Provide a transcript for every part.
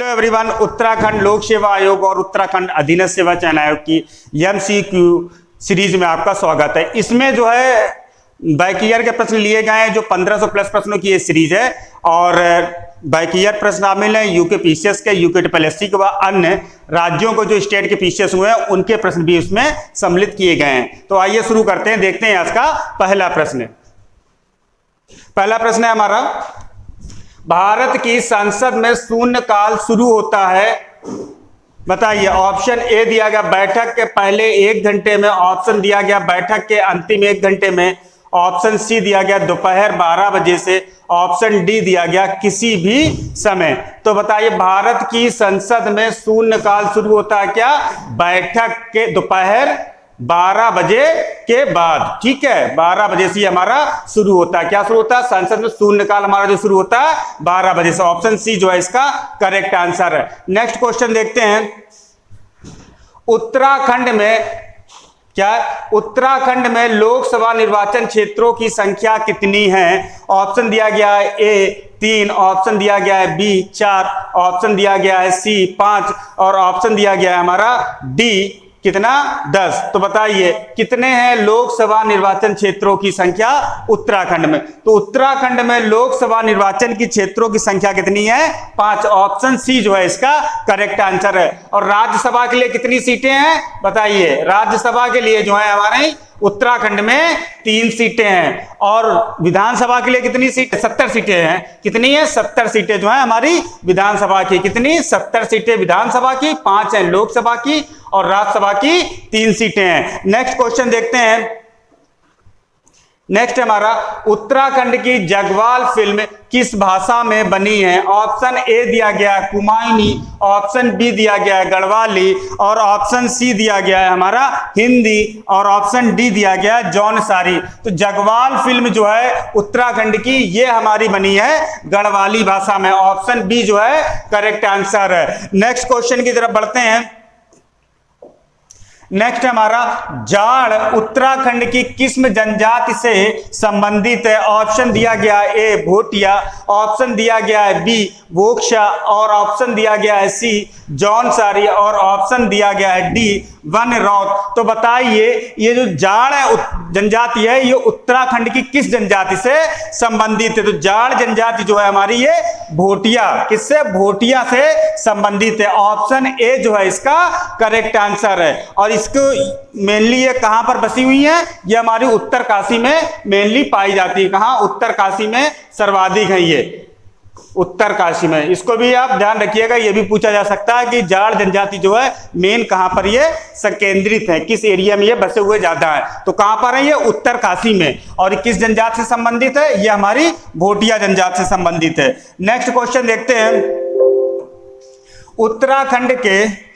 Everyone, Uttarakhand लोक सेवा आयोग और उत्तराखंड अधीनस्थ सेवा चयन आयोग की MCQ सीरीज में आपका स्वागत है। इसमें जो है बैक ईयर के प्रश्न लिए गए हैं, जो 1500 प्लस प्रश्नों की ये सीरीज है और बैक ईयर प्रश्न शामिल है यूके पीसीएस के, यूके SSC के व अन्य राज्यों को जो स्टेट के पीसीएस हुए हैं उनके प्रश्न भी इसमें सम्मिलित किए गए हैं। तो आइए शुरू करते हैं, देखते हैं आज का पहला प्रश्न। पहला प्रश्न है हमारा, भारत की संसद में शून्यकाल शुरू होता है, बताइए। ऑप्शन ए दिया गया बैठक के पहले 1 घंटे में, ऑप्शन दिया गया बैठक के अंतिम 1 घंटे में, ऑप्शन सी दिया गया दोपहर 12 बजे से, ऑप्शन डी दिया गया किसी भी समय। तो बताइए भारत की संसद में शून्यकाल शुरू होता है क्या? बैठक के दोपहर 12 बजे के बाद, ठीक है। 12 बजे से हमारा शुरू होता है। क्या शुरू होता है? संसद में शून्यकाल हमारा जो शुरू होता है 12 बजे से। ऑप्शन सी जो है इसका करेक्ट आंसर है। नेक्स्ट क्वेश्चन देखते हैं, उत्तराखंड में क्या, उत्तराखंड में लोकसभा निर्वाचन क्षेत्रों की संख्या कितनी है? ऑप्शन दिया गया है ए 3, ऑप्शन दिया गया है बी 4, ऑप्शन दिया गया है सी 5 और ऑप्शन दिया गया है हमारा डी कितना? 10। तो बताइए कितने हैं लोकसभा निर्वाचन क्षेत्रों की संख्या उत्तराखंड में? तो उत्तराखंड में लोकसभा निर्वाचन की क्षेत्रों की संख्या कितनी है? 5। ऑप्शन सी जो है इसका करेक्ट आंसर है। और राज्यसभा के लिए कितनी सीटें हैं बताइए? राज्यसभा के लिए जो है हमारे उत्तराखंड में 3 सीटें हैं और विधानसभा के लिए कितनी सीट? 70 सीटें हैं। कितनी है? 70 सीटें जो है हमारी विधानसभा की। कितनी? 70 सीटें विधानसभा की, 5 हैं लोकसभा की और राज्यसभा की 3 सीटें हैं। नेक्स्ट क्वेश्चन देखते हैं। नेक्स्ट हमारा, उत्तराखंड की जगवाल फिल्म किस भाषा में बनी है? ऑप्शन ए दिया गया है कुमायूनी, ऑप्शन बी दिया गया है गढ़वाली और ऑप्शन सी दिया गया है हमारा हिंदी और ऑप्शन डी दिया गया है जौनसारी। तो जगवाल फिल्म जो है उत्तराखंड की ये हमारी बनी है गढ़वाली भाषा में। ऑप्शन बी जो है करेक्ट आंसर है। नेक्स्ट क्वेश्चन की तरफ बढ़ते हैं। नेक्स्ट हमारा, जाड़ उत्तराखंड की किस्म जनजाति से संबंधित है? ऑप्शन दिया गया है ए भोटिया, ऑप्शन दिया गया है बी वोक्शा और ऑप्शन दिया गया है सी जौनसारी और ऑप्शन दिया गया है डी वनरौत। तो बताइए ये जो जाड़ जनजाति है ये उत्तराखंड की किस जनजाति से संबंधित है? तो जाड़ जनजाति जो है हमारी ये भोटिया, किससे? भोटिया से संबंधित है। ऑप्शन ए जो है इसका करेक्ट आंसर है। और इसको मेनली ये कहां पर बसी हुई है? ये हमारी उत्तरकाशी में मेनली पाई जाती है। कहां? उत्तरकाशी में सर्वाधिक है ये, उत्तरकाशी में। इसको भी आप ध्यान रखिएगा, ये भी पूछा जा सकता है कि जाड़ जनजाति जो है मेन कहां पर ये संकेंद्रित है, किस एरिया में ये बसे हुए ज्यादा है? तो कहां पर है ये? उत्तरकाशी में। और किस जनजाति से संबंधित है? ये हमारी भोटिया जनजाति से संबंधित है। नेक्स्ट क्वेश्चन देखते हैं, उत्तराखंड के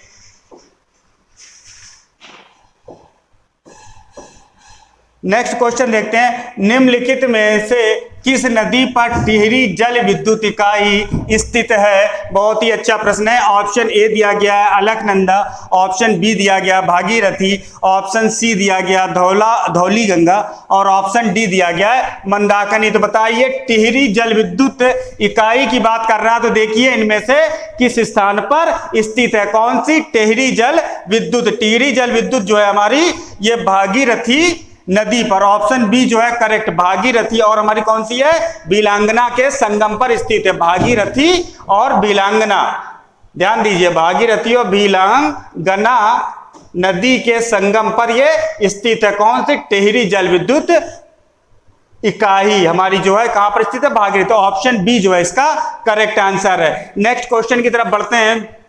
नेक्स्ट क्वेश्चन देखते हैं, निम्नलिखित में से किस नदी पर टिहरी जल विद्युत इकाई स्थित है? बहुत ही अच्छा प्रश्न है। ऑप्शन ए दिया गया है अलकनंदा, ऑप्शन बी दिया गया भागीरथी, ऑप्शन सी दिया गया धौली गंगा और ऑप्शन डी दिया गया है मंदाकिनी। तो बताइए टिहरी जल विद्युत इकाई की बात कर रहा है तो देखिए इनमें से किस स्थान पर स्थित है? कौन सी? टिहरी जल विद्युत। टिहरी जल विद्युत जो है हमारी ये भागीरथी नदी पर। ऑप्शन बी जो है करेक्ट, भागीरथी और हमारी कौन सी है? बिलांगना के संगम पर स्थित है। भागीरथी और बिलांगना, ध्यान दीजिए, भागीरथी और बिलांगना नदी के संगम पर ये स्थित है। कौन सी? टिहरी जल विद्युत इकाई हमारी जो है कहां पर स्थित है? भागीरथी। तो ऑप्शन बी जो है इसका करेक्ट आंसर है। नेक्स्ट क्वेश्चन की तरफ बढ़ते हैं,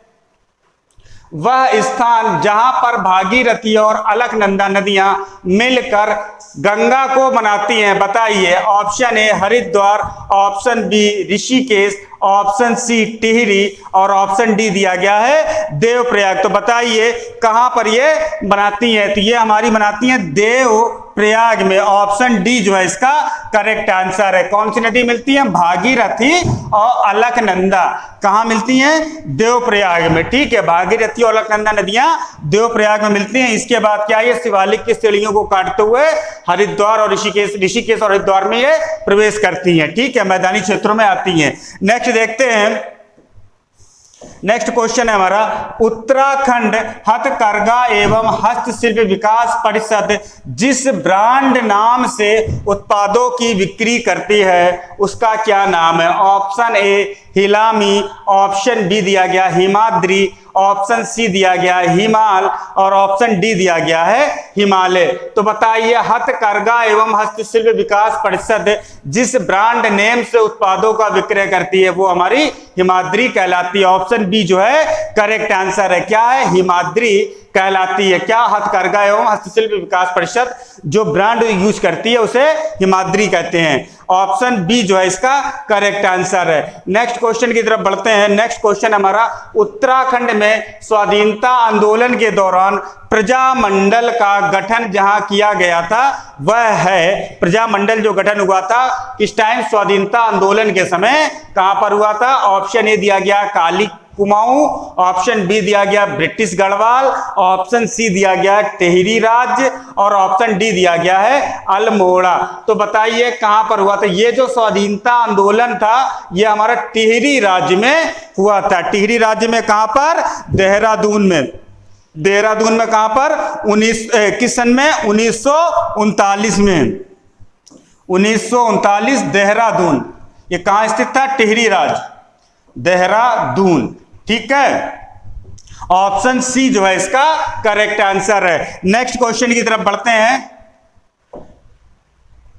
वह स्थान जहां पर भागीरथी और अलकनंदा नदियां मिलकर गंगा को बनाती हैं, बताइए। Option A Haridwar, option B Rishikesh, option C Tehri और ऑप्शन डी दिया गया है देवप्रयाग। तो बताइए कहां पर ये बनाती हैं? तो ये हमारी बनाती हैं देवप्रयाग में। ऑप्शन डी जो है इसका करेक्ट आंसर है। कौन सी नदी मिलती है? भागीरथी और अलकनंदा कहां मिलती हैं? देवप्रयाग में, ठीक है। भागीरथी और अलकनंदा नदियां देवप्रयाग में मिलती हैं। इसके बाद क्या, ये शिवालिक की श्रेणियों को काटते हुए हरिद्वार और ऋषिकेश और हरिद्वार में ये प्रवेश करती हैं, ठीक है, मैदानी क्षेत्रों में आती हैं। नेक्स्ट देखते हैं, नेक्स्ट क्वेश्चन है हमारा, उत्तराखंड हथकरघा एवं हस्तशिल्प विकास परिषद जिस ब्रांड नाम से उत्पादों की बिक्री करती है उसका क्या नाम है? ऑप्शन ए हिलामी, ऑप्शन बी दिया गया हिमाद्री, ऑप्शन सी दिया गया हिमाल और ऑप्शन डी दिया गया है हिमालय। तो बताइए, हथकरघा एवं हस्तशिल्प विकास परिषद जिस ब्रांड नेम से उत्पादों का विक्रय करती है वो हमारी हिमाद्री कहलाती है। ऑप्शन बी जो है करेक्ट आंसर है। क्या है? हिमाद्री कहलाती है। क्या? हथकरघा एवं हस्तशिल्प विकास परिषद जो ब्रांड यूज करती है उसे हिमाद्री कहते हैं। ऑप्शन बी जो है इसका करेक्ट आंसर है। नेक्स्ट क्वेश्चन की तरफ बढ़ते हैं। नेक्स्ट क्वेश्चन हमारा, उत्तराखंड में स्वाधीनता आंदोलन के दौरान प्रजामंडल का गठन जहां किया गया था वह है, प्रजामंडल जो गठन हुआ था किस टाइम? स्वाधीनता आंदोलन के समय। कहां पर हुआ था? ऑप्शन ए दिया गया काली कुमाऊं, ऑप्शन बी दिया गया ब्रिटिश गढ़वाल, ऑप्शन सी दिया गया टिहरी राज्य और ऑप्शन डी दिया गया है अल्मोड़ा। तो बताइए कहां पर हुआ था? ये जो स्वाधीनता आंदोलन था ये हमारा टिहरी राज्य में हुआ था। टिहरी राज्य में कहां पर? देहरादून में। देहरादून में कहां पर? किस सन में? 1939 में। 1939 देहरादून। ये कहां स्थित था? टिहरी राज्य, देहरादून। ठीक है, ऑप्शन सी जो है इसका करेक्ट आंसर है। नेक्स्ट क्वेश्चन की तरफ बढ़ते हैं।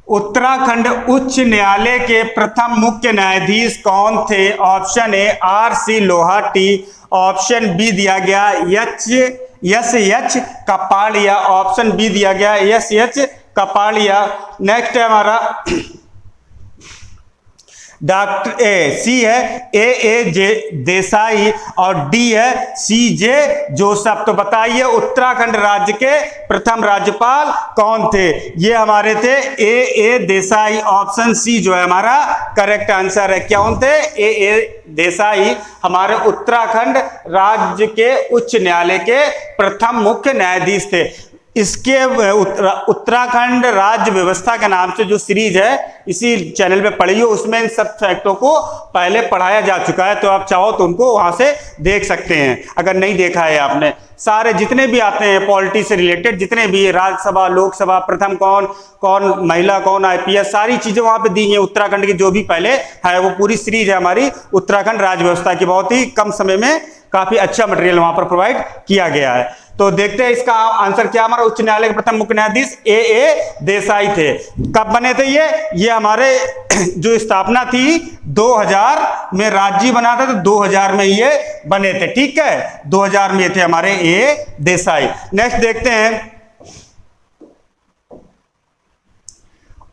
उत्तराखंड उच्च न्यायालय के प्रथम मुख्य न्यायाधीश कौन थे? Option A R C Lahoti, option B दिया गया एच कपाड़िया, ऑप्शन बी दिया गया एच कपाड़िया। नेक्स्ट है हमारा डॉक्टर सी है ए जे देसाई और डी है सी जे जोसफ। तो बताइए उत्तराखंड राज्य के प्रथम राज्यपाल कौन थे? ये हमारे थे ए देसाई। ऑप्शन सी जो है हमारा करेक्ट आंसर है। कौन थे? ए देसाई हमारे उत्तराखंड राज्य के उच्च न्यायालय के प्रथम मुख्य न्यायाधीश थे। इसके उत्तराखंड राज्य व्यवस्था के नाम से जो सीरीज है इसी चैनल पे पढ़िए, उसमें इन सब फैक्टों को पहले पढ़ाया जा चुका है। तो आप चाहो तो उनको वहां से देख सकते हैं अगर नहीं देखा है आपने। सारे जितने भी आते हैं पॉलिटी से रिलेटेड, जितने भी राज्यसभा, लोकसभा, प्रथम कौन महिला, कौन आईपीएस, सारी चीजें वहां पे दी हैं। उत्तराखंड की जो भी पहले है वो पूरी सीरीज है हमारी उत्तराखंड राज्य व्यवस्था की। बहुत ही कम समय में काफी अच्छा मटेरियल वहां पर प्रोवाइड किया गया है। तो देखते हैं इसका आंसर क्या। हमारा उच्च न्यायालय के प्रथम मुख्य न्यायाधीश ए देसाई थे। कब बने थे ये हमारे जो स्थापना थी 2000 में राज्य बना था, तो 2000 में ये बने थे। ठीक है, 2000 में थे हमारे ए देसाई। नेक्स्ट देखते हैं,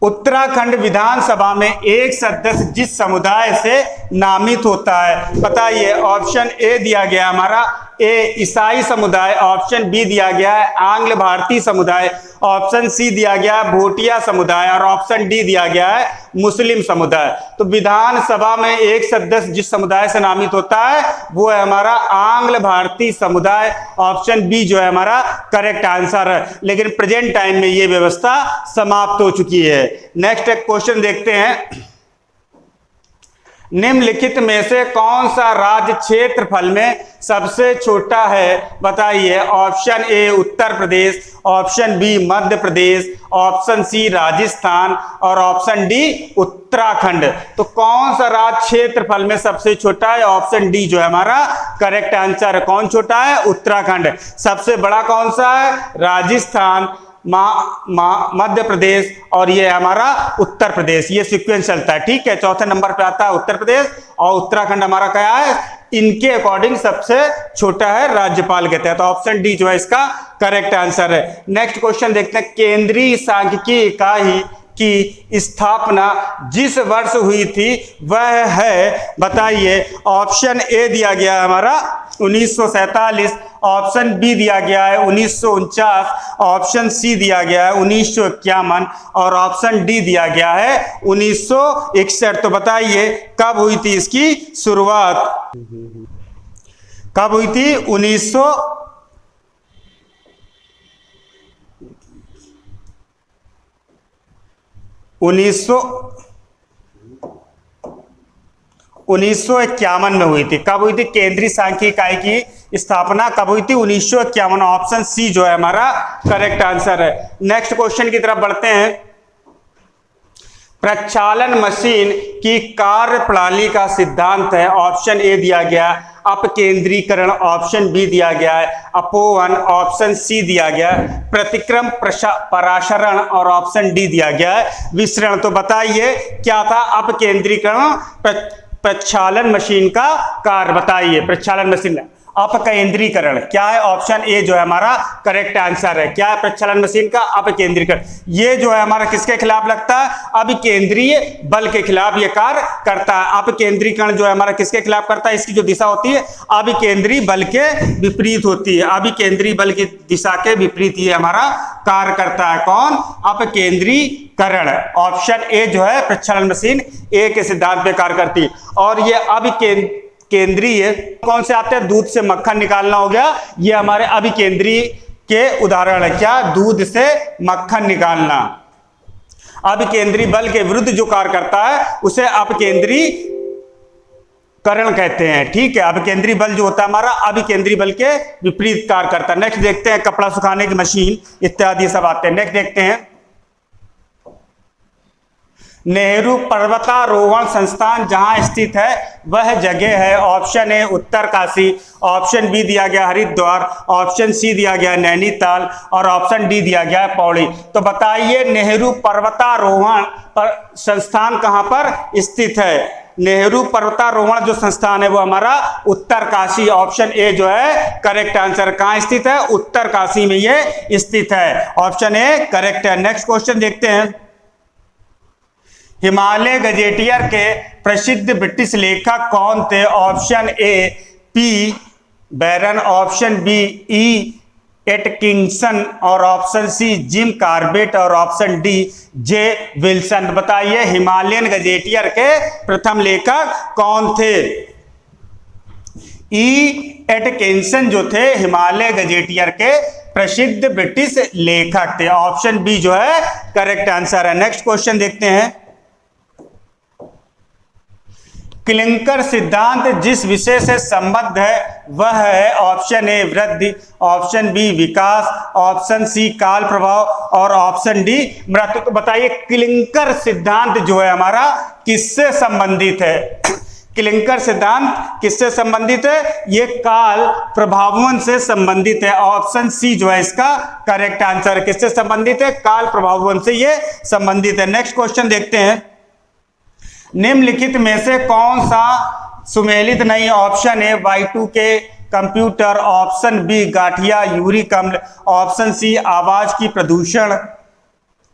उत्तराखंड विधानसभा में एक सदस्य जिस समुदाय से नामित होता है, बताइए। ऑप्शन ए दिया गया हमारा ए ईसाई समुदाय, ऑप्शन बी दिया गया है आंग्ल भारतीय समुदाय, ऑप्शन सी दिया गया है भोटिया समुदाय और ऑप्शन डी दिया गया है मुस्लिम समुदाय। तो विधानसभा में एक सदस्य जिस समुदाय से नामित होता है वो है हमारा आंग्ल भारतीय समुदाय। ऑप्शन बी जो है हमारा करेक्ट आंसर है। लेकिन प्रेजेंट टाइम में ये व्यवस्था समाप्त हो चुकी है। नेक्स्ट एक क्वेश्चन देखते हैं, निम्नलिखित में से कौन सा राज्य क्षेत्रफल में सबसे छोटा है? बताइए। Option A Uttar Pradesh, option B Madhya Pradesh, option C Rajasthan और ऑप्शन डी उत्तराखंड। तो कौन सा राज्य क्षेत्रफल में सबसे छोटा है? ऑप्शन डी जो है हमारा करेक्ट आंसर है। कौन छोटा है? उत्तराखंड। सबसे बड़ा कौन सा है? राजस्थान, मध्य प्रदेश और ये हमारा उत्तर प्रदेश। ये सीक्वेंस चलता है। ठीक है, चौथे नंबर पे आता है उत्तर प्रदेश और उत्तराखंड हमारा क्या है? इनके अकॉर्डिंग सबसे छोटा है राज्यपाल के तहत। तो ऑप्शन डी जो है इसका करेक्ट आंसर है। नेक्स्ट क्वेश्चन देखते हैं, केंद्रीय सांख्यिकी इकाई की स्थापना जिस वर्ष हुई थी वह है, बताइए। ऑप्शन ए दिया गया है हमारा 1947, ऑप्शन बी दिया गया है 1949, ऑप्शन सी दिया गया है 1951 और ऑप्शन डी दिया गया है 1961। तो बताइए कब हुई थी इसकी शुरुआत? कब हुई थी? 1951 1951 में हुई थी। कब हुई थी? केंद्रीय सांख्यिकी इकाई की स्थापना कब हुई थी? 1951। ऑप्शन सी जो है हमारा करेक्ट आंसर है। नेक्स्ट क्वेश्चन की तरफ बढ़ते हैं। प्रक्षालन मशीन की कार्य प्रणाली का सिद्धांत है। ऑप्शन ए दिया गया अपकेंद्रीकरण, ऑप्शन बी दिया गया है अपोवन, ऑप्शन सी दिया गया है प्रतिक्रम परासरण और ऑप्शन डी दिया गया है विसरण। तो बताइए क्या था अपकेंद्रीकरण प्रक्षालन मशीन का कार्य? बताइए प्रक्षालन मशीन अपकेंद्रीकरण क्या है? ऑप्शन ए जो है हमारा करेक्ट आंसर है। क्या है प्रक्षालन मशीन का? अपकेंद्रीकरण। ये जो है हमारा किसके खिलाफ लगता है? अभिकेंद्रीय बल के खिलाफ ये कार्य करता है। अपकेंद्रीकरण जो है हमारा किसके खिलाफ करता है? इसकी जो दिशा होती है अभिकेंद्रीय बल के विपरीत होती है। अभिकेंद्रीय बल की दिशा के विपरीत ये हमारा कार्य करता है। कौन? अपकेंद्रीकरण। ऑप्शन ए जो है प्रक्षालन मशीन ए के सिद्धांत पे कार्य करती है। और ये केंद्रीय कौन से आते हैं? दूध से मक्खन निकालना हो गया, ये हमारे अभिकेंद्रीय के उदाहरण है। क्या? दूध से मक्खन निकालना। अभिकेंद्रीय बल के विरुद्ध जो कार्य करता है उसे अपकेंद्रीय करण कहते हैं। ठीक है, अपकेंद्रीय बल जो होता है हमारा अभिकेंद्रीय बल के विपरीत कार्य करता है। नेक्स्ट देखते हैं कपड़ा सुखाने की मशीन इत्यादि सब आते हैं। नेक्स्ट देखते हैं नेहरू पर्वतारोहण संस्थान जहां स्थित है वह जगह है। Option A Uttarkashi, option B दिया गया हरिद्वार, ऑप्शन सी दिया गया नैनीताल और ऑप्शन डी दिया गया पौड़ी। तो बताइए नेहरू पर्वतारोहण संस्थान कहां पर स्थित है? नेहरू पर्वतारोहण जो संस्थान है वो हमारा उत्तरकाशी, ऑप्शन ए जो है करेक्ट आंसर। कहां स्थित है? उत्तरकाशी में ये स्थित है। ऑप्शन ए करेक्ट है। नेक्स्ट क्वेश्चन देखते हैं। हिमालय गजेटियर के प्रसिद्ध ब्रिटिश लेखक कौन थे? Option A P Baron, option B E Atkinson और ऑप्शन सी जिम कार्बेट और ऑप्शन डी जे विल्सन। बताइए हिमालयन गजेटियर के प्रथम लेखक कौन थे? ई एटकिंसन जो थे हिमालय गजेटियर के प्रसिद्ध ब्रिटिश लेखक थे। ऑप्शन बी जो है करेक्ट आंसर है। नेक्स्ट क्वेश्चन देखते हैं। क्लिंकर सिद्धांत जिस विषय से संबद्ध है वह है। ऑप्शन ए वृद्धि, ऑप्शन बी विकास, ऑप्शन सी काल प्रभाव और ऑप्शन डी मृत्यु। तो बताइए क्लिंकर सिद्धांत जो है हमारा किससे संबंधित है? क्लिंकर सिद्धांत किससे संबंधित है? ये काल प्रभावन से संबंधित है। ऑप्शन सी जो है इसका करेक्ट आंसर है। किससे संबंधित है? काल प्रभावन से ये संबंधित है। नेक्स्ट क्वेश्चन देखते हैं। निम्नलिखित में से कौन सा सुमेलित नहीं? Option A Y2K computer, option B गाठिया यूरिक अम्ल, ऑप्शन सी आवाज की प्रदूषण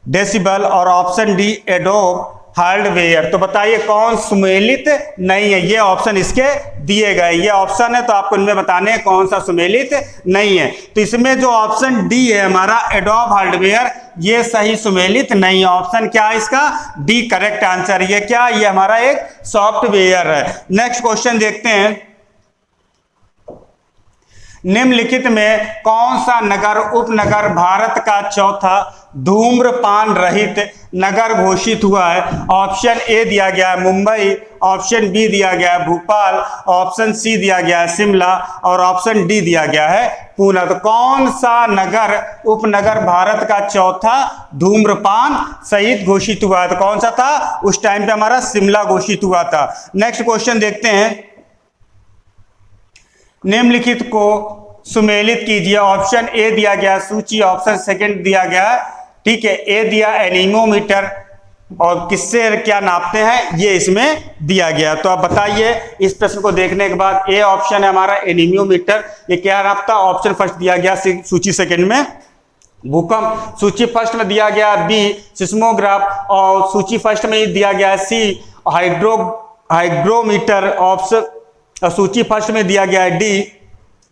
डेसिबल और ऑप्शन डी एडोब हार्डवेयर। तो बताइए कौन सुमेलित नहीं है? ये ऑप्शन इसके दिए गए, ये ऑप्शन है तो आपको इनमें बताने हैं कौन सा सुमेलित नहीं है। तो इसमें जो ऑप्शन डी है हमारा एडोब हार्डवेयर ये सही सुमेलित नहीं है। ऑप्शन क्या है इसका? D correct answer. ये क्या? ये हमारा एक सॉफ्टवेयर है। नेक्स्ट क्वेश्चन देखते हैं। निम्नलिखित में कौन सा नगर उपनगर भारत का चौथा धूम्रपान रहित नगर घोषित हुआ है? ऑप्शन ए दिया गया है मुंबई, ऑप्शन बी दिया गया है भोपाल, ऑप्शन सी दिया गया है शिमला और ऑप्शन डी दिया गया है पूना। तो कौन सा नगर उपनगर भारत का चौथा धूम्रपान सहित घोषित हुआ है? तो कौन सा था? उस टाइम पे हमारा शिमला घोषित हुआ था। नेक्स्ट क्वेश्चन देखते हैं। निम्नलिखित को सुमेलित कीजिए। ऑप्शन ए दिया गया सूची, ऑप्शन सेकंड दिया गया ठीक है ए दिया एनीमोमीटर और किससे क्या नापते हैं ये इसमें दिया गया। तो आप बताइए इस प्रश्न को देखने के बाद। ए ऑप्शन है हमारा एनीमोमीटर, ये क्या नापता? ऑप्शन फर्स्ट दिया गया सूची सेकंड में भूकंप, सूची फर्स्ट में दिया गया बी सिस्मोग्राफ और सूची फर्स्ट में ही दिया गया सी हाइग्रोमीटर, ऑप्शन सूची फर्स्ट में दिया गया है डी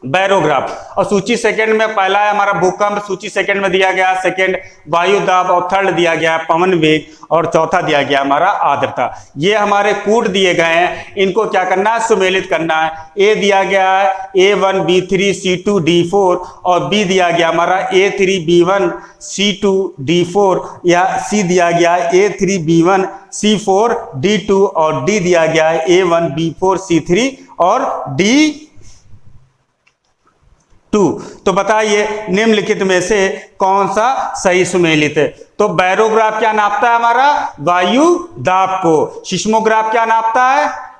बैरोग्राफ। और सूची सेकंड में पहला है हमारा भूकंप, सूची सेकंड में दिया गया सेकंड वायु दाब, और थर्ड दिया गया पवन वेग, और चौथा दिया गया हमारा आर्द्रता। ये हमारे कूट दिए गए हैं, इनको क्या करना है, सुमेलित करना है। ए दिया गया है A1 B3 C2 D4, और बी दिया गया हमारा A3 B1 C2 D4, या सी दिया गया है A3 B1 C4 D2, और डी दिया गया है A1 B4 C3 और D2। तो बताइए निम्नलिखित में से कौन सा सही सुमेलित है। तो बैरोग्राफ क्या नापता है हमारा, वायु दाब को। सिस्मोग्राफ क्या नापता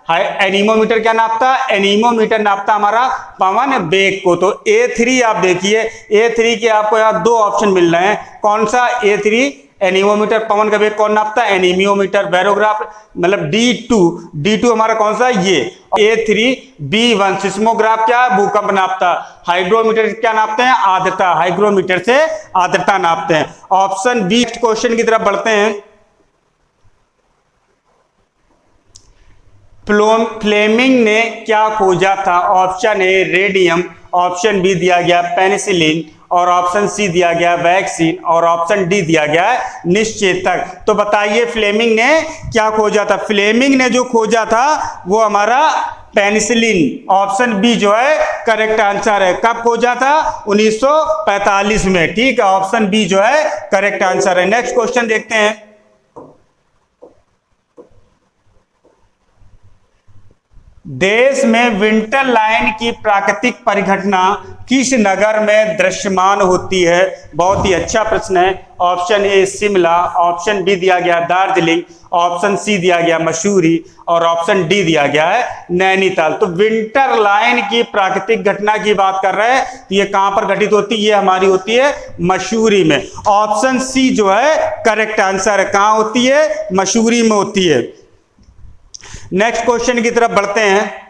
है, एनीमोमीटर क्या नापता है, एनीमोमीटर नापता हमारा पवन वेग को। तो A3 आप देखिए, A3 के आपको यहाँ दो ऑप्शन मिल रहे हैं, कौन सा A3 एनीमोमीटर, पवन का वेग कौन नापता है, एनीमोमीटर। बैरोग्राफ मतलब D2 हमारा कौन सा, ये A3 B1 सिस्मोग्राफ क्या है, भूकंप नापता। हाइग्रोमीटर क्या नापते हैं, आर्द्रता, हाइग्रोमीटर से आर्द्रता नापते हैं। Option B. क्वेश्चन की तरफ बढ़ते हैं। फ्लेमिंग ने क्या खोजा था, option A radium, option B दिया गया पेनिसिलिन, और ऑप्शन सी दिया गया वैक्सीन, और ऑप्शन डी दिया गया निश्चेतक। तो बताइए फ्लेमिंग ने क्या खोजा था। फ्लेमिंग ने जो खोजा था वो हमारा पेनिसिलिन, ऑप्शन बी जो है करेक्ट आंसर है। कब खोजा था, 1945 में, ठीक है, ऑप्शन बी जो है करेक्ट आंसर है। नेक्स्ट क्वेश्चन देखते हैं। देश में विंटर लाइन की प्राकृतिक परिघटना किस नगर में दृश्यमान होती है। बहुत ही अच्छा प्रश्न है। Option A Shimla, option B दिया गया दार्जिलिंग, ऑप्शन सी दिया गया मसूरी, और ऑप्शन डी दिया गया है नैनीताल। तो विंटर लाइन की प्राकृतिक घटना की बात कर रहे हैं, तो ये कहां पर घटित होती है, ये हमारी होती है मसूरी में। ऑप्शन सी जो है करेक्ट आंसर है। कहां होती है, मसूरी में होती है। नेक्स्ट क्वेश्चन की तरफ बढ़ते हैं।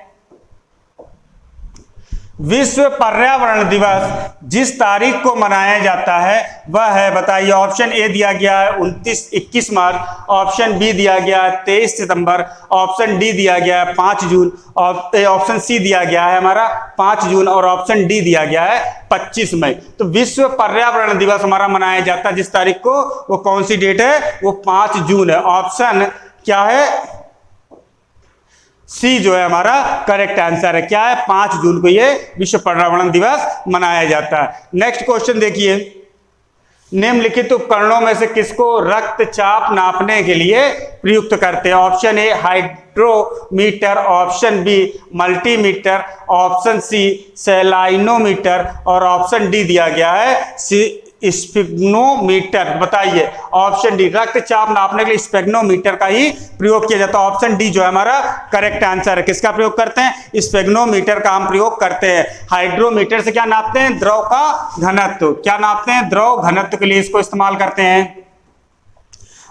विश्व पर्यावरण दिवस जिस तारीख को मनाया जाता है वह है, बताइए। ऑप्शन ए दिया गया है 21 मार्च, ऑप्शन बी दिया गया है 23 सितंबर, ऑप्शन डी दिया गया है 5 जून, ऑप्शन सी दिया गया है हमारा 5 जून, और ऑप्शन डी दिया गया है 25 मई। तो विश्व पर्यावरण दिवस हमारा मनाया जाता है जिस तारीख को, वो कौन सी डेट है, वो 5 जून है। ऑप्शन क्या है, सी जो है हमारा करेक्ट आंसर है। क्या है, 5 जून को ये विश्व पर्यावरण दिवस मनाया जाता है। नेक्स्ट क्वेश्चन देखिए। निम्नलिखित उपकरणों में से किसको रक्तचाप नापने के लिए प्रयुक्त करते हैं। Option A hydrometer, option B multimeter, option C salinometer, और ऑप्शन डी दिया गया है स्पेग्नोमीटर। बताइए ऑप्शन डी, रक्तचाप नापने के लिए स्पेग्नोमीटर का ही प्रयोग किया जाता है। ऑप्शन डी जो है हमारा करेक्ट आंसर है। किसका प्रयोग करते हैं, स्पेग्नोमीटर का हम प्रयोग करते हैं। हाइड्रोमीटर से क्या नापते हैं, द्रव का घनत्व। क्या नापते हैं, द्रव घनत्व के लिए इसको इस्तेमाल करते हैं।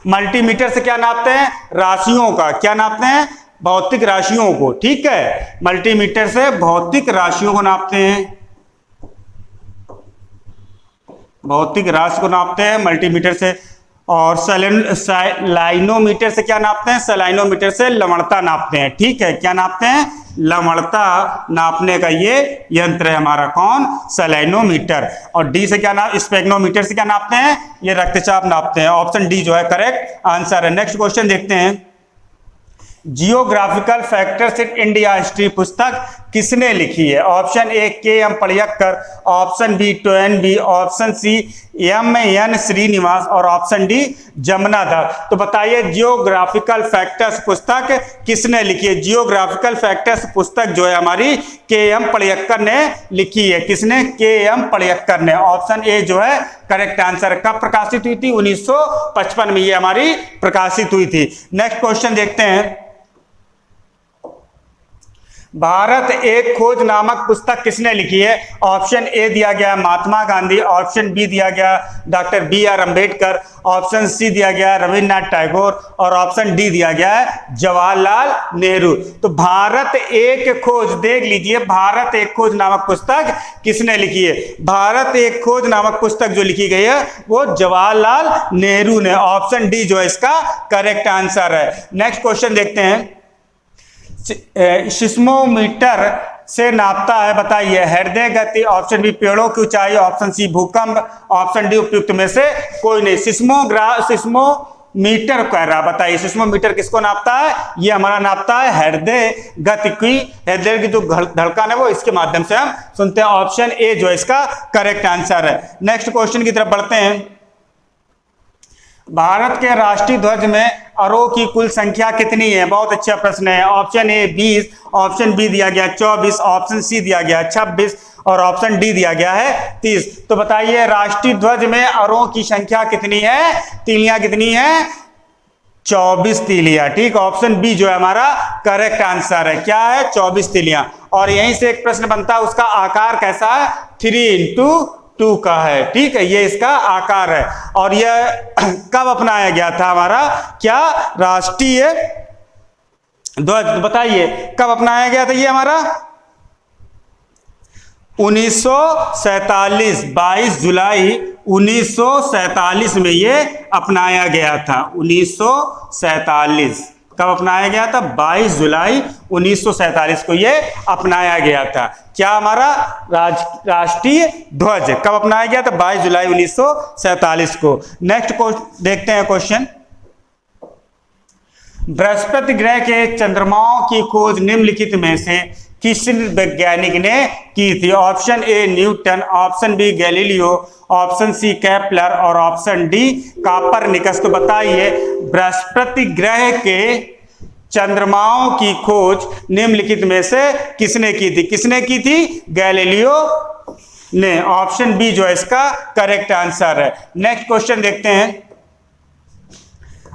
मल्टीमीटर से क्या नापते हैं, राशियों का। क्या नापते हैं, भौतिक राशियों को, ठीक है। मल्टीमीटर से भौतिक राशियों को नापते हैं, भौतिक राशि को नापते हैं मल्टीमीटर से। और सेलाइनोमीटर से क्या नापते हैं, सेलाइनोमीटर से लवणता नापते हैं, ठीक है। क्या नापते हैं, लवणता नापने का ये यंत्र है हमारा, कौन, सेलाइनोमीटर। और डी से क्या नाप, स्पेग्नोमीटर से क्या नापते हैं, ये रक्तचाप नापते हैं। ऑप्शन डी जो है करेक्ट आंसर है। नेक्स्ट क्वेश्चन देखते हैं। Geographical factors in India history पुस्तक किसने लिखी है। Option A K M. Panikkar, option B Toynbee, option C M.N. Srinivas, और ऑप्शन डी जमुना दास। तो बताइए जियोग्राफिकल फैक्टर्स पुस्तक किसने लिखी है। जियोग्राफिकल फैक्टर्स पुस्तक जो है हमारी के.एम. पड़ियक्कर ने लिखी है। किसने, के.एम. पड़ियक्कर ने। ऑप्शन ए जो है करेक्ट आंसर। कब प्रकाशित हुई थी, 1955 में ये हमारी प्रकाशित हुई थी। नेक्स्ट क्वेश्चन देखते हैं। भारत एक खोज नामक पुस्तक किसने लिखी है। ऑप्शन ए दिया गया महात्मा गांधी, ऑप्शन बी दिया गया doctor B.R. Ambedkar, option C दिया गया रविन्द्रनाथ टैगोर, और ऑप्शन डी दिया गया है जवाहरलाल नेहरू। तो भारत एक खोज, देख लीजिए, भारत एक खोज नामक पुस्तक किसने लिखी है। भारत एक खोज नामक पुस्तक जो लिखी गई है वो जवाहरलाल नेहरू ने। ऑप्शन डी जो है इसका करेक्ट आंसर है। नेक्स्ट क्वेश्चन देखते हैं। सिस्मोमीटर से नापता है? बताइए। हृदय गति, ऑप्शन बी पेड़ों की ऊंचाई, ऑप्शन सी भूकंप, ऑप्शन डी उपयुक्त में से कोई नहीं। सिस्मोमीटर कह रहा, बताइए सिस्मोमीटर किसको नापता है? ये हमारा नापता है हृदय गति की, हृदय की जो धड़कन है वो इसके माध्यम से हम सुनते हैं। ऑप्शन ए जो है इसका करेक्ट आंसर है। नेक्स्ट क्वेश्चन की तरफ बढ़ते हैं। भारत के राष्ट्रीय ध्वज में अरों की कुल संख्या कितनी है? बहुत अच्छा प्रश्न है। ऑप्शन ए 20, ऑप्शन बी दिया गया 24, ऑप्शन सी दिया गया 26 और ऑप्शन डी दिया गया है 30। तो बताइए राष्ट्रीय ध्वज में अरों की संख्या कितनी है? तीलियां कितनी है? 24 तीलियां। ठीक, ऑप्शन बी जो है हमारा करेक्ट आंसर है। क्या है? 24 तीलियां। और यहीं से एक प्रश्न बनता है, उसका आकार कैसा है? 3x2 का है। ठीक है, ये इसका आकार है। और यह कब अपनाया गया था हमारा? क्या राष्ट्रीय ध्वज, बताइए कब अपनाया गया था ये हमारा? 1947, 22 जुलाई 1947 में ये अपनाया गया था। 1947 कब अपनाया गया था? 22 जुलाई 1947 को ये अपनाया गया था। क्या हमारा राष्ट्रीय ध्वज कब अपनाया गया था? 22 जुलाई 1947 को। नेक्स्ट देखते हैं क्वेश्चन। बृहस्पति ग्रह के चंद्रमाओं की खोज निम्नलिखित में से किस वैज्ञानिक ने की थी? Option A Newton, option B Galileo, option C Kepler और ऑप्शन डी कोपरनिकस। तो बताइए बृहस्पति ग्रह के चंद्रमाओं की खोज निम्नलिखित में से किसने की थी? किसने की थी? गैलीलियो ने। ऑप्शन बी जो है इसका करेक्ट आंसर है। नेक्स्ट क्वेश्चन देखते हैं।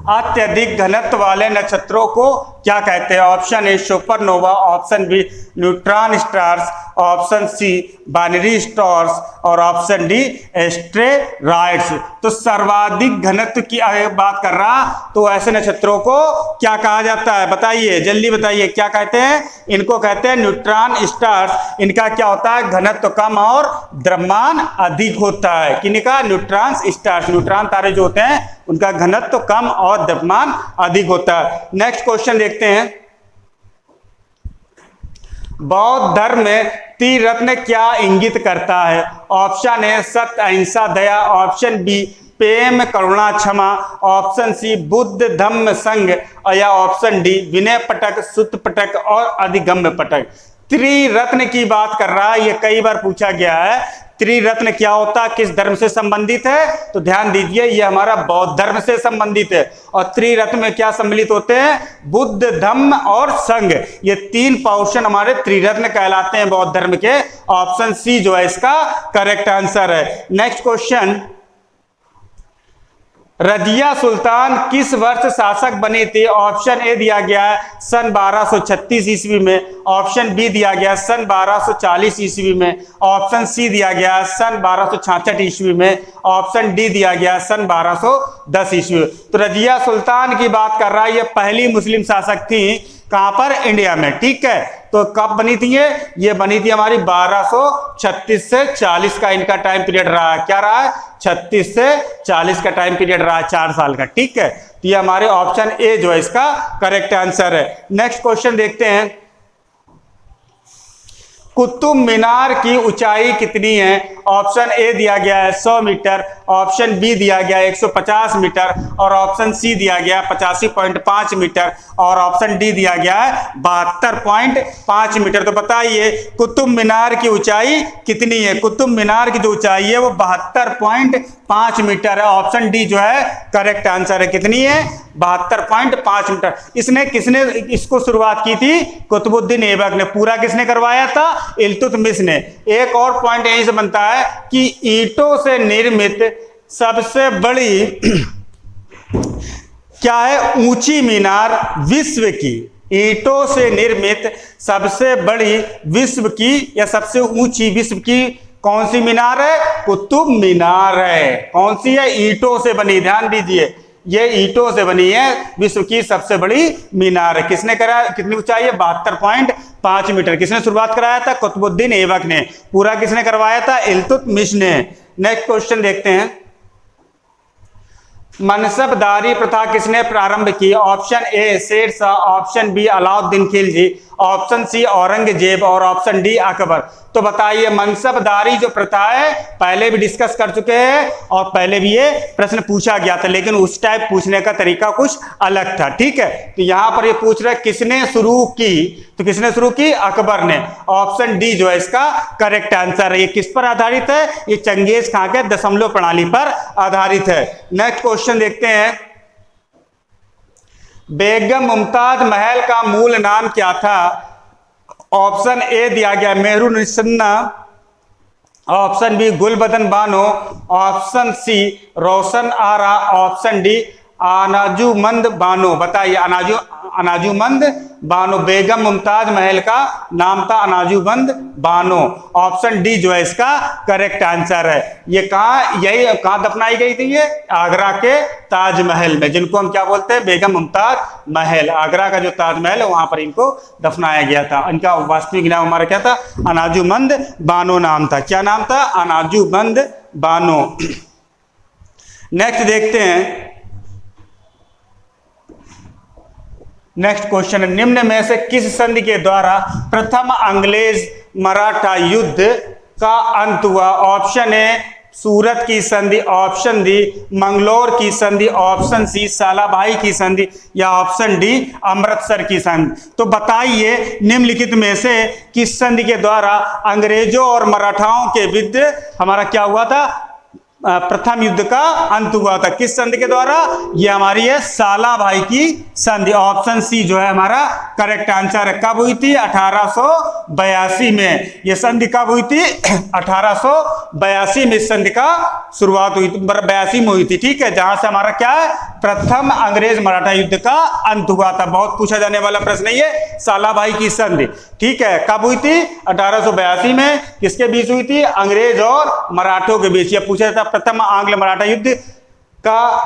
अत्यधिक घनत्व वाले नक्षत्रों को क्या कहते हैं? Option A supernova, option B neutron stars, option C binary stars और ऑप्शन डी एस्टेरॉइड्स। तो सर्वाधिक घनत्व की बात कर रहा, तो ऐसे नक्षत्रों को क्या कहा जाता है? बताइए, जल्दी बताइए, क्या कहते हैं? इनको कहते हैं न्यूट्रॉन स्टार्स। इनका क्या होता है? घनत्व कम और द्रव्यमान अधिक होता है। किनका? Neutron stars. न्यूट्रॉन तारे जो होते हैं उनका घनत्व कम और द्रव्यमान अधिक होता है। नेक्स्ट क्वेश्चन देखते हैं। बौद्ध धर्म में त्रिरत्न क्या इंगित करता है? ऑप्शन ए सत्य, अहिंसा, दया, ऑप्शन बी प्रेम, करुणा, क्षमा, ऑप्शन सी बुद्ध धम्म संघ या ऑप्शन डी विनय पटक, सुत पटक और अधिगम्य पटक। त्रिरत्न की बात कर रहा है, ये कई बार पूछा गया है। त्रिरत्न क्या होता है, किस धर्म से संबंधित है? तो ध्यान दीजिए, ये हमारा बौद्ध धर्म से संबंधित है। और त्रिरत्न में क्या सम्मिलित होते हैं? बुद्ध, धम्म और संघ। ये तीन पोर्शन हमारे त्रिरत्न कहलाते हैं बौद्ध धर्म के। ऑप्शन सी जो है इसका करेक्ट आंसर है। Next question. रजिया सुल्तान किस वर्ष शासक बनी थी? ऑप्शन ए दिया गया है सन 1236 ईस्वी में, ऑप्शन बी दिया गया सन 1240 ईस्वी में, ऑप्शन सी दिया गया सन 1266 ईस्वी में, ऑप्शन डी दिया गया सन 1210 ईस्वी। तो रजिया सुल्तान की बात कर रहा है, ये पहली मुस्लिम शासक थी। कहां पर? इंडिया में। ठीक है, तो कब बनी थी ये बनी थी हमारी 1236 से 40 का इनका टाइम पीरियड रहा है। क्या रहा है? 36 से 40 का टाइम पीरियड रहा है, 4 साल का। ठीक है, तो ये हमारे ऑप्शन ए जो है इसका करेक्ट आंसर है। नेक्स्ट क्वेश्चन देखते हैं। कुतुब मीनार की ऊंचाई कितनी है? ऑप्शन ए दिया गया है 100 मीटर, ऑप्शन बी दिया गया 150 मीटर और ऑप्शन सी दिया गया 85.5 मीटर और ऑप्शन डी दिया गया है 72.5 मीटर। तो बताइए कुतुब मीनार की ऊंचाई कितनी है? कुतुब मीनार की जो ऊंचाई है वो 72.5 मीटर है। ऑप्शन डी जो है करेक्ट आंसर है। कितनी है? 72.5 मीटर। किसने इसको शुरुआत की थी? कुतुबुद्दीन ऐबक ने। पूरा किसने करवाया था? इल्तुतमिश ने। एक और पॉइंट यहीं से बनता है कि ईंटों से निर्मित सबसे बड़ी क्या है? ऊंची मीनार विश्व की। ईंटों से निर्मित सबसे बड़ी विश्व की या सबसे ऊंची विश्व की कौन सी मीनार है? कुतुब मीनार है। कौन सी है? ईंटों से बनी। ध्यान दीजिए, ये ईंटों से बनी है, विश्व की सबसे बड़ी मीनार है। किसने करा? कितनी ऊंचाई है? 72.5 मीटर। किसने शुरुआत कराया था? कुतुबुद्दीन ऐबक ने। पूरा किसने करवाया था? इल्तुतमिश ने। नेक्स्ट क्वेश्चन देखते हैं। मनसबदारी प्रथा किसने प्रारंभ की? Option A Sher Shah, option B Alauddin Khilji, option C Aurangzeb और ऑप्शन डी अकबर। तो बताइए मनसबदारी जो प्रथा है पहले भी डिस्कस कर चुके हैं और पहले भी ये प्रश्न पूछा गया था, लेकिन उस टाइप पूछने का तरीका कुछ अलग था। ठीक है, तो यहां पर ये पूछ रहा है किसने शुरू की, तो किसने शुरू की, अकबर ने। ऑप्शन डी जो है इसका करेक्ट आंसर है। ये किस पर आधारित है, ये चंगेज खां के दशमलव प्रणाली पर आधारित है। नेक्स्ट क्वेश्चन देखते हैं, बेगम मुमताज महल का मूल नाम क्या था। ऑप्शन ए दिया गया Mehrunnisa, option B Gulbadan Bano, option C Roshan Ara, option D Arjumand Bano. बताइए अनाजुमंद बानो। बेगम मुमताज महल का नाम था अनाजुमंद बानो। ऑप्शन डी जो है इसका करेक्ट आंसर है। ये कहां दफनाई गई थी, ये आगरा के ताजमहल में, जिनको हम क्या बोलते हैं, बेगम मुमताज महल। आगरा का जो ताजमहल है वहां पर इनको दफनाया गया था। इनका वास्तविक नाम हमारा क्या था, अनाजुमंद बानो नाम था। क्या नाम था, अनाजुमंद बानो। नेक्स्ट देखते हैं, नेक्स्ट क्वेश्चन, निम्न में से किस संधि के द्वारा प्रथम अंग्रेज मराठा युद्ध का अंत हुआ। ऑप्शन ए सूरत की संधि, ऑप्शन डी मंगलौर की संधि, ऑप्शन सी सालाभाई की संधि, या ऑप्शन डी अमृतसर की संधि। तो बताइए निम्नलिखित में से किस संधि के द्वारा अंग्रेजों और मराठाओं के विरुद्ध हमारा क्या हुआ था, प्रथम युद्ध का अंत हुआ था। किस संधि के द्वारा, ये हमारी है सालाभाई की संधि। ऑप्शन सी जो है हमारा करेक्ट आंसर है। कब हुई थी, 1882 में। ये संधि कब हुई थी, 1882 में इस संधि का शुरुआत हुई थी, 82 में हुई थी। ठीक है, जहां से हमारा क्या है, प्रथम अंग्रेज मराठा युद्ध का अंत हुआ था। बहुत पूछा जाने वाला प्रश्न है ये, सालाभाई की संधि। ठीक है, कब हुई थी, 1882 में। किसके बीच हुई थी, अंग्रेज और मराठों के बीच। यह पूछा था प्रथम आंग्ल मराठा युद्ध का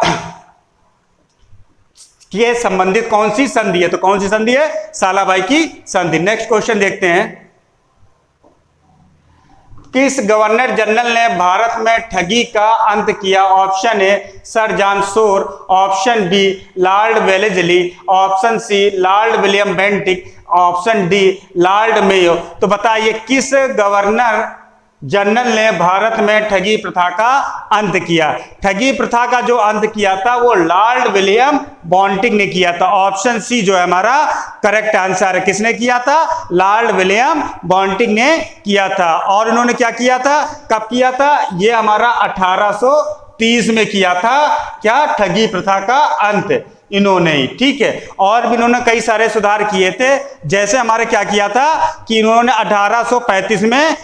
के संबंधित कौन सी संधि है, तो कौन सी संधि है, सालाभाई की संधि। नेक्स्ट क्वेश्चन देखते हैं, किस गवर्नर जनरल ने भारत में ठगी का अंत किया। Option A sir John Shore, option B lord Wellesley, option C lord William Bentinck, option D lord Mayo. तो बताइए किस गवर्नर जनरल ने भारत में ठगी प्रथा का अंत किया। ठगी प्रथा का जो अंत किया था वो लॉर्ड विलियम बेंटिक ने किया था। ऑप्शन सी जो है हमारा करेक्ट आंसर है। किसने किया था, लॉर्ड विलियम बेंटिक ने किया था। और इन्होंने क्या किया था, कब किया था, ये हमारा 1830 में किया था। क्या, ठगी प्रथा का अंत इन्होंने ही। ठीक है, और भी इन्होंने कई सारे सुधार किए थे। जैसे हमारे क्या किया था कि इन्होंने 1835 में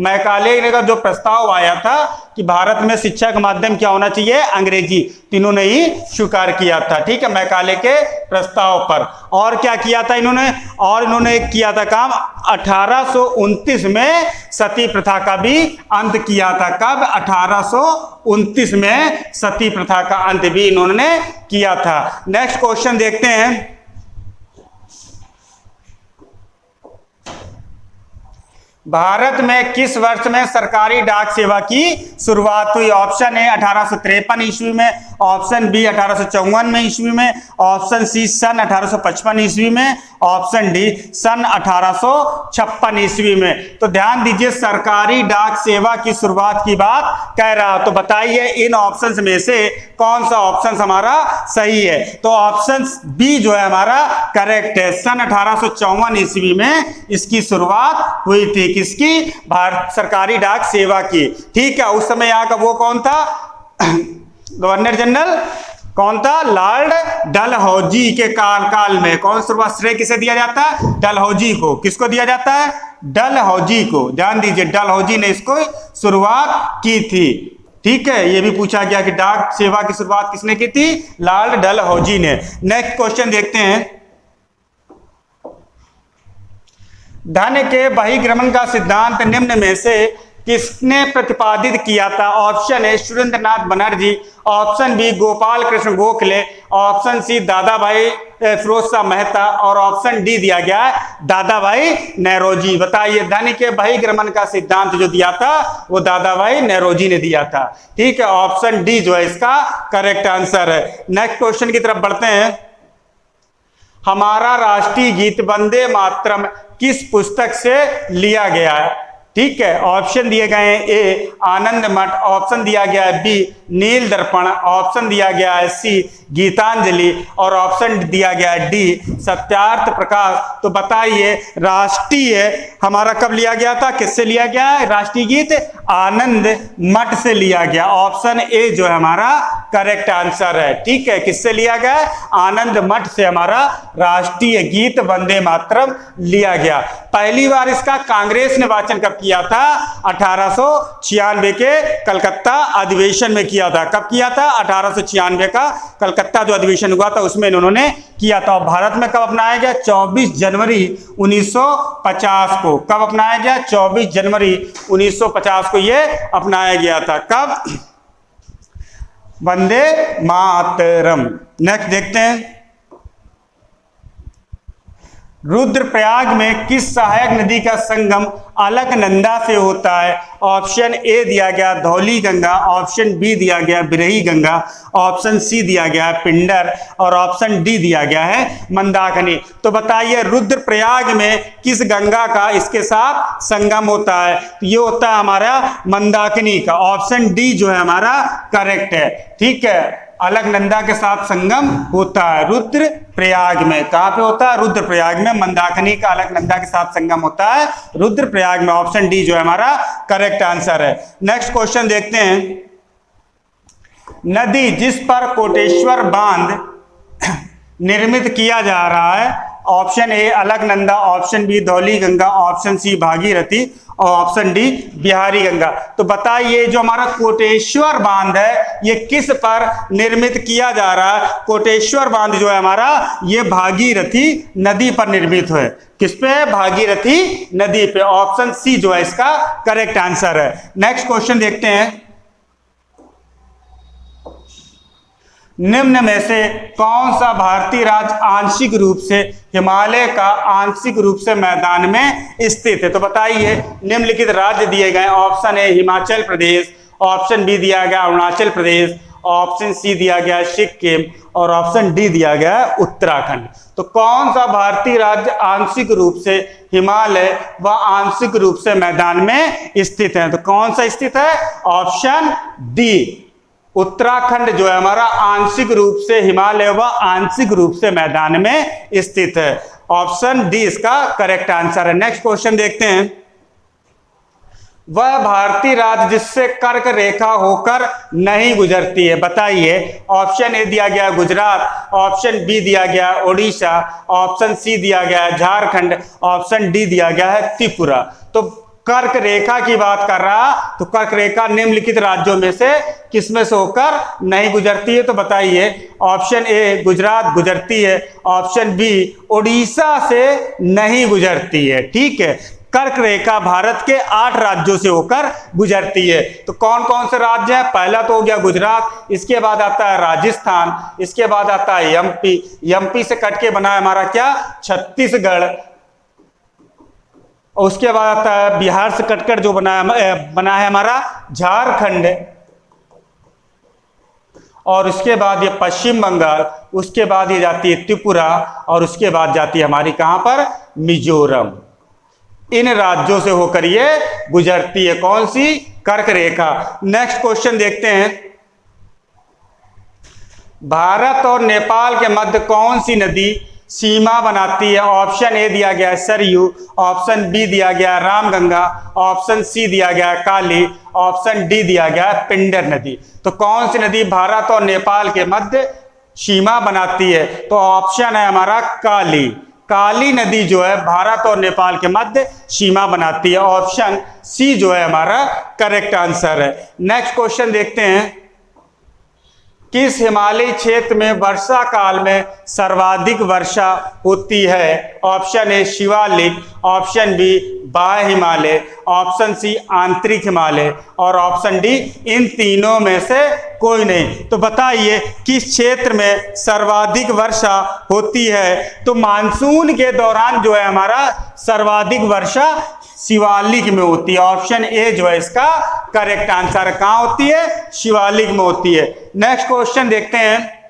मैकाले का जो प्रस्ताव आया था कि भारत में शिक्षा का माध्यम क्या होना चाहिए, अंग्रेजी, तीनों ने ही स्वीकार किया था। ठीक है, मैकाले के प्रस्ताव पर। और क्या किया था इन्होंने, और इन्होंने किया था काम 1829 में सती प्रथा का भी अंत किया था। कब, 1829 में सती प्रथा का अंत भी इन्होंने किया था। नेक्स्ट क्वेश्चन देखते हैं, भारत में किस वर्ष में सरकारी डाक सेवा की शुरुआत हुई। ऑप्शन ए 1853 ईस्वी में, ऑप्शन बी 1854 में ईस्वी में, ऑप्शन सी सन 1855 ईस्वी में, ऑप्शन डी सन 1856 ईस्वी में। तो ध्यान दीजिए, सरकारी डाक सेवा की शुरुआत की बात कह रहा। तो बताइए इन ऑप्शंस में से कौन सा ऑप्शन हमारा सही है। तो ऑप्शन बी जो है हमारा करेक्ट है। सन 1854 ईस्वी में इसकी शुरुआत हुई थी। किसकी, भारत सरकारी डाक सेवा की। ठीक है, उस समय यहाँ का वो कौन था, गवर्नर जनरल कौन था, लॉर्ड डलहौजी के काल में। कौन शुरुआत, श्रेय किसे दिया जाता है, डलहौजी को। किसको दिया जाता है, डलहौजी को। ध्यान दीजिए, डलहौजी ने इसको शुरुआत की थी। ठीक है, ये भी पूछा गया कि डाक सेवा की शुरुआत किसने की थी, लॉर्ड डलहौजी ने। नेक्स्ट क्वेश्चन देखते हैं, धन के बहिर्गमन का सिद्धांत निम्न में से किसने प्रतिपादित किया था। Option A Surendranath Banerjee, option B Gopal Krishna Gokhale, option C Dadabhai Firoz Shah Mehta, और ऑप्शन डी दिया गया है दादा भाई नेरोजी। बताइए धन के बहिर्गमन का सिद्धांत जो दिया था वो दादा भाई नेरोजी ने दिया था। ठीक है, ऑप्शन डी जो है इसका करेक्ट आंसर है। नेक्स्ट क्वेश्चन की तरफ बढ़ते हैं, हमारा राष्ट्रीय गीत वंदे मातरम किस पुस्तक से लिया गया है? ठीक है, ऑप्शन दिए गए हैं ए आनंद मठ, ऑप्शन दिया गया है बी नील दर्पण, ऑप्शन दिया गया है सी गीतांजलि और ऑप्शन दिया गया है डी सत्यार्थ प्रकाश। तो बताइए राष्ट्रीय हमारा कब लिया गया था, किससे लिया गया है? राष्ट्रीय गीत आनंद मठ से लिया गया। ऑप्शन ए जो है हमारा करेक्ट आंसर है। ठीक है, किससे लिया गया? आनंद मठ से हमारा राष्ट्रीय गीत वंदे मातरम लिया गया। पहली बार इसका कांग्रेस ने वाचन कब किया था? 1896 के कलकत्ता अधिवेशन में किया था। कब किया था? 1896 का कलकत्ता जो अधिवेशन हुआ था उसमें इन्होंने किया था। और भारत में कब अपनाया गया? 24 जनवरी 1950 को। कब अपनाया गया? 24 जनवरी 1950 को ये अपनाया गया था। कब? वंदे मातरम। नेक्स्ट देखते हैं, रुद्रप्रयाग में किस सहायक नदी का संगम अलकनंदा से होता है? ऑप्शन ए दिया गया धौली गंगा, ऑप्शन बी दिया गया बिरही गंगा, ऑप्शन सी दिया गया है पिंडर और ऑप्शन डी दिया गया है मंदाकिनी। तो बताइए रुद्रप्रयाग में किस गंगा का इसके साथ संगम होता है? ये होता है हमारा मंदाकिनी का। ऑप्शन डी जो है हमारा करेक्ट है। ठीक है, अलकनंदा के साथ संगम होता है रुद्रप्रयाग में। कहां पे होता है? रुद्रप्रयाग में। मंदाकिनी का अलकनंदा के साथ संगम होता है रुद्रप्रयाग में। ऑप्शन डी जो है हमारा करेक्ट आंसर है। नेक्स्ट क्वेश्चन देखते हैं, नदी जिस पर कोटेश्वर बांध निर्मित किया जा रहा है? Option A Alaknanda, option B Dhauli Ganga, option C Bhagirathi और ऑप्शन डी बिहारी गंगा। तो बताइए जो हमारा कोटेश्वर बांध है ये किस पर निर्मित किया जा रहा है? कोटेश्वर बांध जो है हमारा ये भागीरथी नदी पर निर्मित है। किस पे? भागीरथी नदी पे। ऑप्शन सी जो है इसका करेक्ट आंसर है। नेक्स्ट क्वेश्चन देखते हैं, निम्न में से कौन सा भारतीय राज्य आंशिक रूप से हिमालय का आंशिक रूप से मैदान में स्थित है? तो बताइए निम्नलिखित राज्य दिए गए। Option A Himachal Pradesh, option B दिया गया अरुणाचल प्रदेश, ऑप्शन सी दिया गया सिक्किम और ऑप्शन डी दिया गया उत्तराखंड। तो कौन सा भारतीय राज्य आंशिक रूप से हिमालय व आंशिक रूप से मैदान में स्थित है? तो कौन सा स्थित है? ऑप्शन डी उत्तराखंड जो है हमारा आंशिक रूप से हिमालय व आंशिक रूप से मैदान में स्थित है। ऑप्शन डी इसका करेक्ट आंसर है। नेक्स्ट क्वेश्चन देखते हैं, वह भारतीय राज्य जिससे कर्क रेखा होकर नहीं गुजरती है? बताइए। ऑप्शन ए दिया गया गुजरात, ऑप्शन बी दिया गया ओडिशा, ऑप्शन सी दिया गया झारखंड, ऑप्शन डी दिया गया है त्रिपुरा। तो कर्क रेखा की बात कर रहा, तो कर्क रेखा निम्नलिखित राज्यों में से किसमें से होकर नहीं गुजरती है? तो बताइए। ऑप्शन ए गुजरात गुजरती है, ऑप्शन बी ओडिशा से नहीं गुजरती है। ठीक है, कर्क रेखा भारत के 8 राज्यों से होकर गुजरती है। तो कौन कौन से राज्य हैं? पहला तो हो गया गुजरात, इसके बाद आता है राजस्थान, इसके बाद आता है एमपी से कट के बना है हमारा क्या? छत्तीसगढ़। उसके बाद आता है बिहार से कटकर जो बना है हमारा झारखंड, और उसके बाद ये पश्चिम बंगाल, उसके बाद ये जाती है त्रिपुरा और उसके बाद जाती है हमारी कहां पर? मिजोरम। इन राज्यों से होकर ये गुजरती है। कौन सी? कर्क रेखा। नेक्स्ट क्वेश्चन देखते हैं, भारत और नेपाल के मध्य कौन सी नदी सीमा बनाती है? ऑप्शन ए दिया गया सरयू, ऑप्शन बी दिया गया रामगंगा, ऑप्शन सी दिया गया काली, ऑप्शन डी दिया गया पिंडर नदी। तो कौन सी नदी भारत और नेपाल के मध्य सीमा बनाती है? तो ऑप्शन है हमारा काली। काली नदी जो है भारत और नेपाल के मध्य सीमा बनाती है। ऑप्शन सी जो है हमारा करेक्ट आंसर है। नेक्स्ट क्वेश्चन देखते हैं, किस हिमालयी क्षेत्र में वर्षा काल में सर्वाधिक वर्षा होती है? Option A Shivalik, option B बाह्य हिमालय, ऑप्शन सी आंतरिक हिमालय और ऑप्शन डी इन तीनों में से कोई नहीं। तो बताइए किस क्षेत्र में सर्वाधिक वर्षा होती है? तो मानसून के दौरान जो है हमारा सर्वाधिक वर्षा शिवालिक में होती है। ऑप्शन ए जो है इसका करेक्ट आंसर। कहां होती है? शिवालिक में होती है। नेक्स्ट क्वेश्चन देखते हैं,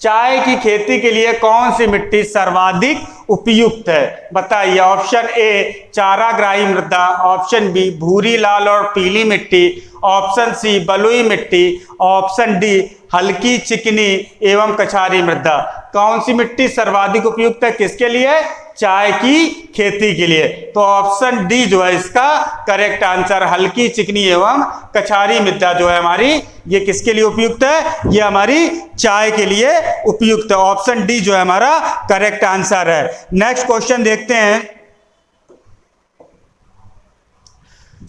चाय की खेती के लिए कौन सी मिट्टी सर्वाधिक उपयुक्त है? बताइए। ऑप्शन ए चाराग्राही मृदा, ऑप्शन बी भूरी लाल और पीली मिट्टी, ऑप्शन सी बलुई मिट्टी, ऑप्शन डी हल्की चिकनी एवं कछारी मृदा। कौन सी मिट्टी सर्वाधिक उपयुक्त है किसके लिए? चाय की खेती के लिए। तो ऑप्शन डी जो है इसका करेक्ट आंसर, हल्की चिकनी एवं कछारी मृदा जो है हमारी, ये किसके लिए उपयुक्त है? ये हमारी चाय के लिए उपयुक्त है। ऑप्शन डी जो है हमारा करेक्ट आंसर है। नेक्स्ट क्वेश्चन देखते हैं।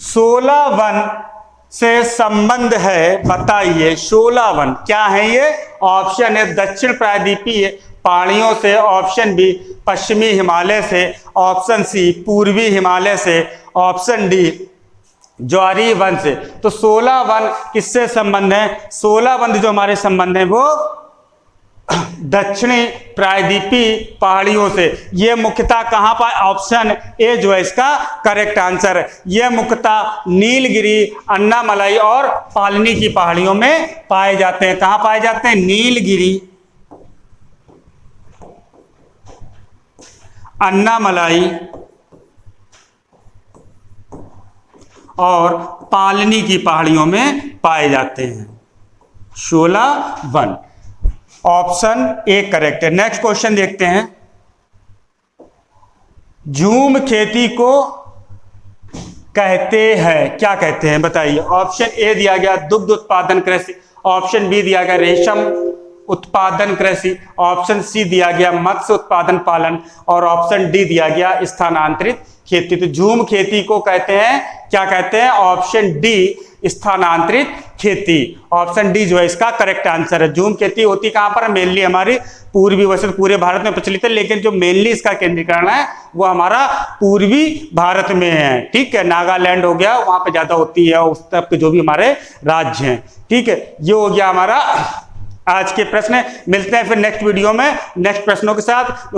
16 वन से संबंध है, बताइए। 16 वन क्या है ये? ऑप्शन है दक्षिण प्रायद्वीपीय पहाड़ियों से, ऑप्शन बी पश्चिमी हिमालय से, ऑप्शन सी पूर्वी हिमालय से, ऑप्शन डी ज्वारीय वन से। तो 16 वन किससे संबंध है? 16 वन जो हमारे संबंध है वो दक्षिणी प्रायद्वीपीय पहाड़ियों से। ये मुख्यतः कहां पाए? ऑप्शन ए जो है इसका करेक्ट आंसर है। ये मुख्यतः नीलगिरी, अन्नामलाई और पालनी की पहाड़ियों में पाए जाते हैं। कहां पाए जाते हैं? नीलगिरी, अन्नामलाई और पालनी की पहाड़ियों में पाए जाते हैं 16 वन। ऑप्शन ए करेक्ट है। नेक्स्ट क्वेश्चन देखते हैं। झूम खेती को कहते हैं, क्या कहते हैं? बताइए। ऑप्शन ए दिया गया दुग्ध उत्पादन कृषि, ऑप्शन बी दिया गया रेशम उत्पादन कृषि, ऑप्शन सी दिया गया मत्स्य उत्पादन पालन और ऑप्शन डी दिया गया स्थानांतरित खेती। तो झूम खेती को कहते हैं, क्या कहते हैं? ऑप्शन डी स्थानांतरित खेती। ऑप्शन डी जो है इसका करेक्ट आंसर है। झूम खेती होती कहां पर? मेनली हमारी पूर्वी, वैसे तो पूरे भारत में प्रचलित है, लेकिन जो मेनली इसका केंद्रीकरण है वो हमारा पूर्वी भारत में है। ठीक है, नागालैंड हो गया, वहां पे ज्यादा होती है, उस तरफ के जो भी हमारे राज्य हैं। ठीक है, ये हो गया हमारा आज के प्रश्न। मिलते हैं फिर नेक्स्ट वीडियो में नेक्स्ट प्रश्नों के साथ।